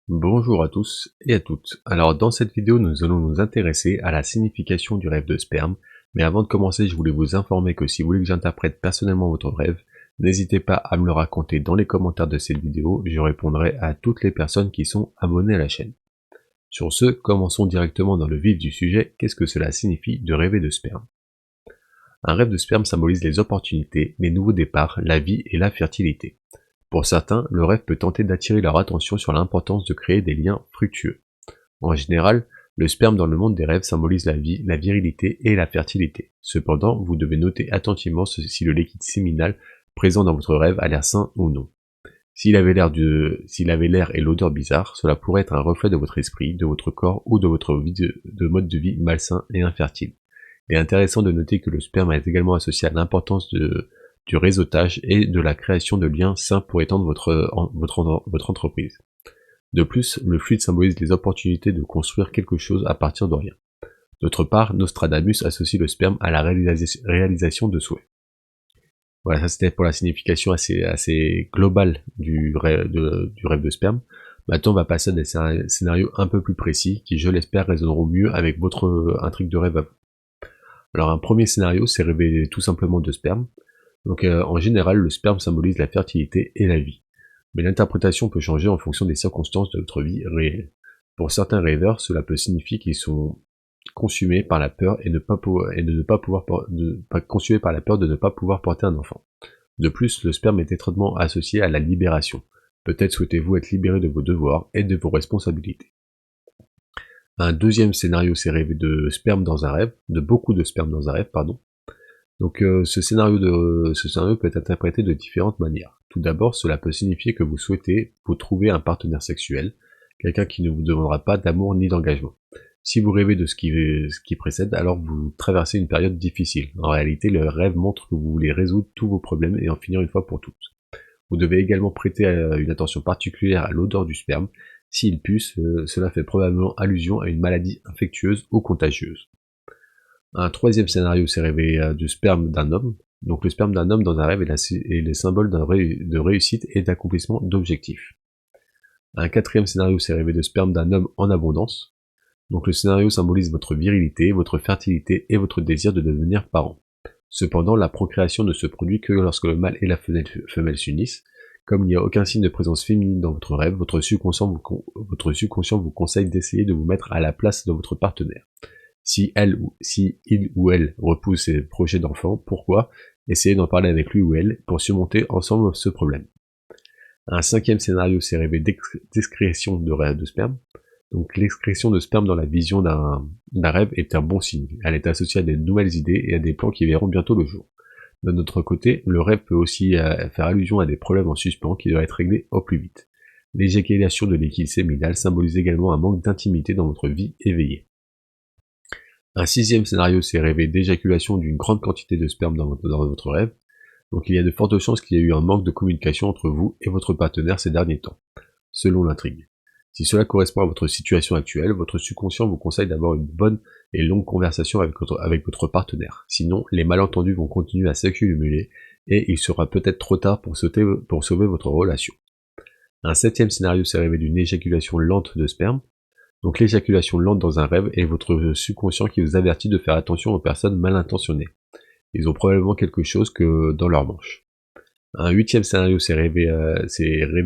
Bonjour à tous et à toutes. Alors dans cette vidéo, nous allons nous intéresser à la signification du rêve de sperme. Mais avant de commencer, je voulais vous informer que si vous voulez que j'interprète personnellement votre rêve, n'hésitez pas à me le raconter dans les commentaires de cette vidéo. Je répondrai à toutes les personnes qui sont abonnées à la chaîne. Sur ce, commençons directement dans le vif du sujet. Qu'est-ce que cela signifie de rêver de sperme? Un rêve de sperme symbolise les opportunités, les nouveaux départs, la vie et la fertilité. Pour certains, le rêve peut tenter d'attirer leur attention sur l'importance de créer des liens fructueux. En général, le sperme dans le monde des rêves symbolise la vie, la virilité et la fertilité. Cependant, vous devez noter attentivement si le liquide séminal présent dans votre rêve a l'air sain ou non. S'il avait l'air et l'odeur bizarre, cela pourrait être un reflet de votre esprit, de votre corps ou de votre mode de vie malsain et infertile. Il est intéressant de noter que le sperme est également associé à l'importance du réseautage et de la création de liens sains pour étendre votre entreprise. De plus, le fluide symbolise les opportunités de construire quelque chose à partir de rien. D'autre part, Nostradamus associe le sperme à la réalisation de souhaits. Voilà, ça c'était pour la signification assez globale du rêve de sperme. Maintenant, on va passer à des scénarios un peu plus précis qui, je l'espère, résonneront mieux avec votre intrigue de rêve à vous. Alors, un premier scénario, c'est rêver tout simplement de sperme. Donc, en général, le sperme symbolise la fertilité et la vie. Mais l'interprétation peut changer en fonction des circonstances de votre vie réelle. Pour certains rêveurs, cela peut signifier qu'ils sont consumés par la peur consumés par la peur de ne pas pouvoir porter un enfant. De plus, le sperme est étroitement associé à la libération. Peut-être souhaitez-vous être libéré de vos devoirs et de vos responsabilités. Un deuxième scénario, c'est rêver de sperme dans un rêve, de beaucoup de sperme dans un rêve, pardon. Donc ce scénario peut être interprété de différentes manières. Tout d'abord, cela peut signifier que vous souhaitez vous trouver un partenaire sexuel, quelqu'un qui ne vous demandera pas d'amour ni d'engagement. Si vous rêvez de ce qui précède, alors vous traversez une période difficile. En réalité, le rêve montre que vous voulez résoudre tous vos problèmes et en finir une fois pour toutes. Vous devez également prêter une attention particulière à l'odeur du sperme. S'il pue, cela fait probablement allusion à une maladie infectieuse ou contagieuse. Un troisième scénario, c'est rêver du sperme d'un homme. Donc le sperme d'un homme dans un rêve est le symbole de réussite et d'accomplissement d'objectifs. Un quatrième scénario, c'est rêver de sperme d'un homme en abondance. Donc le scénario symbolise votre virilité, votre fertilité et votre désir de devenir parent. Cependant, la procréation ne se produit que lorsque le mâle et la femelle s'unissent. Comme il n'y a aucun signe de présence féminine dans votre rêve, votre subconscient vous conseille d'essayer de vous mettre à la place de votre partenaire. Si il ou elle repousse ses projets d'enfant, pourquoi? Essayez d'en parler avec lui ou elle pour surmonter ensemble ce problème. Un cinquième scénario, c'est rêver d'excrétion de sperme. Donc l'excrétion de sperme dans la vision d'un rêve est un bon signe. Elle est associée à de nouvelles idées et à des plans qui verront bientôt le jour. D'un autre côté, le rêve peut aussi faire allusion à des problèmes en suspens qui doivent être réglés au plus vite. L'éjaculation de liquide séminal symbolise également un manque d'intimité dans votre vie éveillée. Un sixième scénario, c'est rêver d'éjaculation d'une grande quantité de sperme dans votre rêve. Donc il y a de fortes chances qu'il y ait eu un manque de communication entre vous et votre partenaire ces derniers temps, selon l'intrigue. Si cela correspond à votre situation actuelle, votre subconscient vous conseille d'avoir une bonne et longue conversation avec votre partenaire. Sinon, les malentendus vont continuer à s'accumuler et il sera peut-être trop tard pour sauver votre relation. Un septième scénario, c'est rêver d'une éjaculation lente de sperme. Donc l'éjaculation lente dans un rêve est votre subconscient qui vous avertit de faire attention aux personnes mal intentionnées. Ils ont probablement quelque chose que dans leur manche. Un huitième scénario, c'est rêver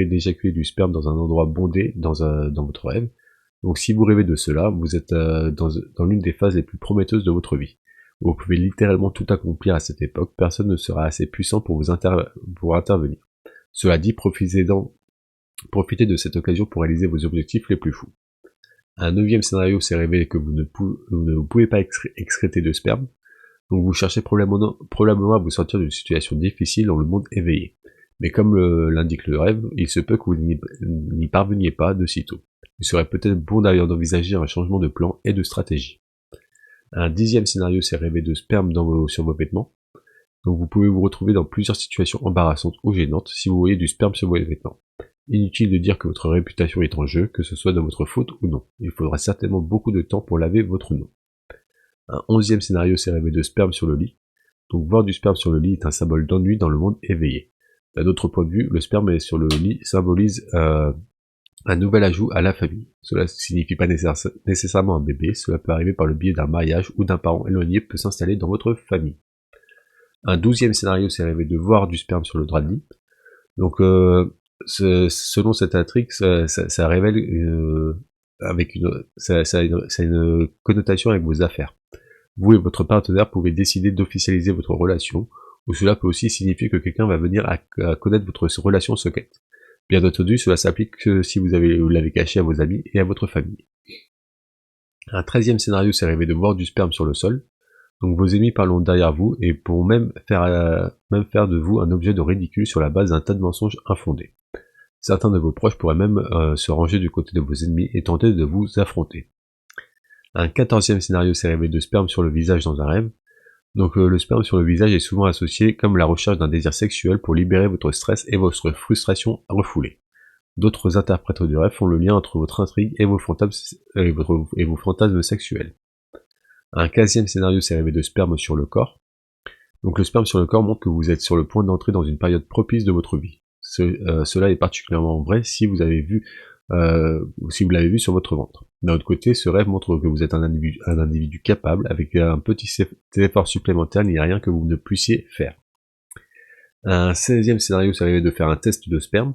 d'éjaculer du sperme dans un endroit bondé dans votre rêve. Donc si vous rêvez de cela, vous êtes dans l'une des phases les plus prometteuses de votre vie. Vous pouvez littéralement tout accomplir à cette époque, personne ne sera assez puissant pour intervenir. Cela dit, profitez de cette occasion pour réaliser vos objectifs les plus fous. Un neuvième scénario, c'est rêver que vous ne pouvez pas excréter de sperme. Donc vous cherchez probablement à vous sortir d'une situation difficile dans le monde éveillé. Mais comme l'indique le rêve, il se peut que vous n'y parveniez pas de sitôt. Il serait peut-être bon d'ailleurs d'envisager un changement de plan et de stratégie. Un dixième scénario, c'est rêver de sperme sur vos vêtements. Donc vous pouvez vous retrouver dans plusieurs situations embarrassantes ou gênantes si vous voyez du sperme sur vos vêtements. Inutile de dire que votre réputation est en jeu, que ce soit de votre faute ou non. Il faudra certainement beaucoup de temps pour laver votre nom. Un onzième scénario, c'est rêver de sperme sur le lit. Donc voir du sperme sur le lit est un symbole d'ennui dans le monde éveillé. D'un autre point de vue, le sperme sur le lit symbolise Un nouvel ajout à la famille. Cela ne signifie pas nécessairement un bébé, cela peut arriver par le biais d'un mariage ou d'un parent éloigné peut s'installer dans votre famille. Un 12e scénario, c'est rêver de voir du sperme sur le drap de lit. Donc, selon cette intrigue, ça révèle ça a une connotation avec vos affaires. Vous et votre partenaire pouvez décider d'officialiser votre relation, ou cela peut aussi signifier que quelqu'un va venir à connaître votre relation secrète. Bien entendu, cela s'applique que si vous l'avez caché à vos amis et à votre famille. Un 13e scénario, c'est rêver de voir du sperme sur le sol. Donc vos ennemis parlent derrière vous et pourront même faire de vous un objet de ridicule sur la base d'un tas de mensonges infondés. Certains de vos proches pourraient même se ranger du côté de vos ennemis et tenter de vous affronter. Un 14e scénario, c'est rêver de sperme sur le visage dans un rêve. Donc le sperme sur le visage est souvent associé comme la recherche d'un désir sexuel pour libérer votre stress et votre frustration refoulée. D'autres interprètes du rêve font le lien entre votre intrigue et vos fantasmes sexuels. Un 15e scénario, c'est rêver de sperme sur le corps. Donc le sperme sur le corps montre que vous êtes sur le point d'entrer dans une période propice de votre vie. Cela est particulièrement vrai si vous l'avez vu sur votre ventre. D'un autre côté, ce rêve montre que vous êtes un individu capable, avec un petit effort supplémentaire, il n'y a rien que vous ne puissiez faire. Un 16e scénario, c'est rêver de faire un test de sperme.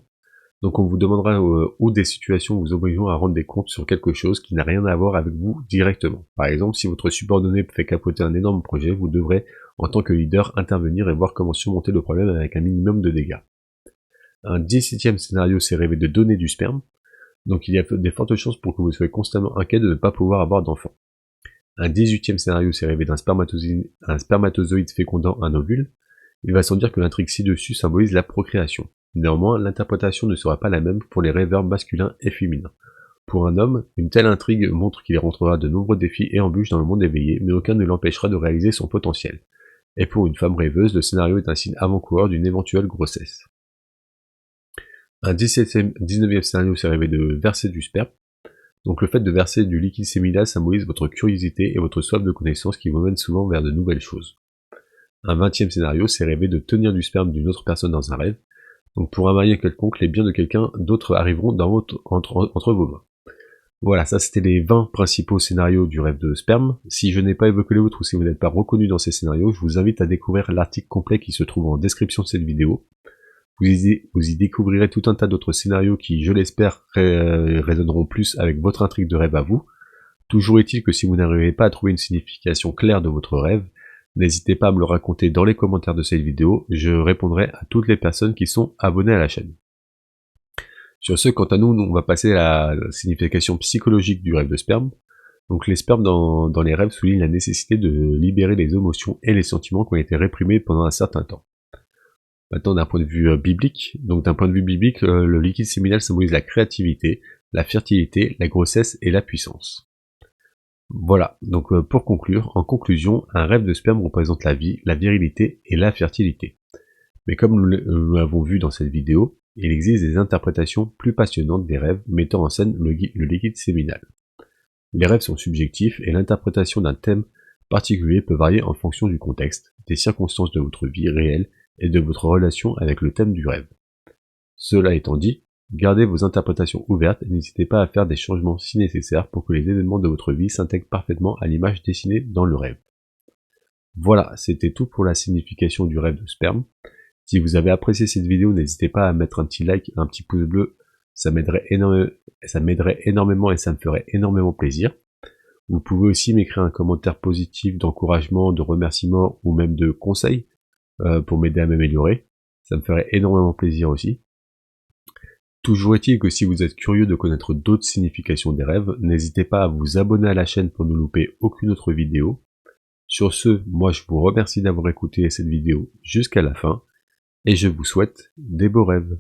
Donc on vous demandera ou des situations où vous obligeront à rendre des comptes sur quelque chose qui n'a rien à voir avec vous directement. Par exemple, si votre subordonné fait capoter un énorme projet, vous devrez, en tant que leader, intervenir et voir comment surmonter le problème avec un minimum de dégâts. Un 17e scénario, c'est rêver de donner du sperme. Donc il y a des fortes chances pour que vous soyez constamment inquiet de ne pas pouvoir avoir d'enfant. Un 18e scénario, c'est rêver d'un spermatozoïde fécondant un ovule. Il va sans dire que l'intrigue ci-dessus symbolise la procréation. Néanmoins, l'interprétation ne sera pas la même pour les rêveurs masculins et féminins. Pour un homme, une telle intrigue montre qu'il rencontrera de nombreux défis et embûches dans le monde éveillé, mais aucun ne l'empêchera de réaliser son potentiel. Et pour une femme rêveuse, le scénario est un signe avant-coureur d'une éventuelle grossesse. Un 19e scénario, c'est rêver de verser du sperme. Donc le fait de verser du liquide séminal symbolise votre curiosité et votre soif de connaissance qui vous mène souvent vers de nouvelles choses. Un 20e scénario, c'est rêver de tenir du sperme d'une autre personne dans un rêve. Donc pour un mariage quelconque, les biens de quelqu'un d'autre arriveront entre vos mains. Voilà, ça c'était les 20 principaux scénarios du rêve de sperme. Si je n'ai pas évoqué les autres ou si vous n'êtes pas reconnu dans ces scénarios, je vous invite à découvrir l'article complet qui se trouve en description de cette vidéo. Vous y découvrirez tout un tas d'autres scénarios qui, je l'espère, résonneront plus avec votre intrigue de rêve à vous. Toujours est-il que si vous n'arrivez pas à trouver une signification claire de votre rêve, n'hésitez pas à me le raconter dans les commentaires de cette vidéo, je répondrai à toutes les personnes qui sont abonnées à la chaîne. Sur ce, quant à nous, on va passer à la signification psychologique du rêve de sperme. Donc les spermes dans les rêves soulignent la nécessité de libérer les émotions et les sentiments qui ont été réprimés pendant un certain temps. Maintenant, d'un point de vue biblique, le liquide séminal symbolise la créativité, la fertilité, la grossesse et la puissance. Voilà, donc pour conclure, en conclusion, un rêve de sperme représente la vie, la virilité et la fertilité. Mais comme nous l'avons vu dans cette vidéo, il existe des interprétations plus passionnantes des rêves mettant en scène le liquide séminal. Les rêves sont subjectifs et l'interprétation d'un thème particulier peut varier en fonction du contexte, des circonstances de votre vie réelle et de votre relation avec le thème du rêve. Cela étant dit, gardez vos interprétations ouvertes et n'hésitez pas à faire des changements si nécessaire pour que les événements de votre vie s'intègrent parfaitement à l'image dessinée dans le rêve. Voilà, c'était tout pour la signification du rêve de sperme. Si vous avez apprécié cette vidéo, n'hésitez pas à mettre un petit like, un petit pouce bleu, ça m'aiderait énormément et ça me ferait énormément plaisir. Vous pouvez aussi m'écrire un commentaire positif d'encouragement, de remerciement ou même de conseil pour m'aider à m'améliorer. Ça me ferait énormément plaisir aussi. Toujours est-il que si vous êtes curieux de connaître d'autres significations des rêves, n'hésitez pas à vous abonner à la chaîne pour ne louper aucune autre vidéo. Sur ce, moi je vous remercie d'avoir écouté cette vidéo jusqu'à la fin, et je vous souhaite des beaux rêves.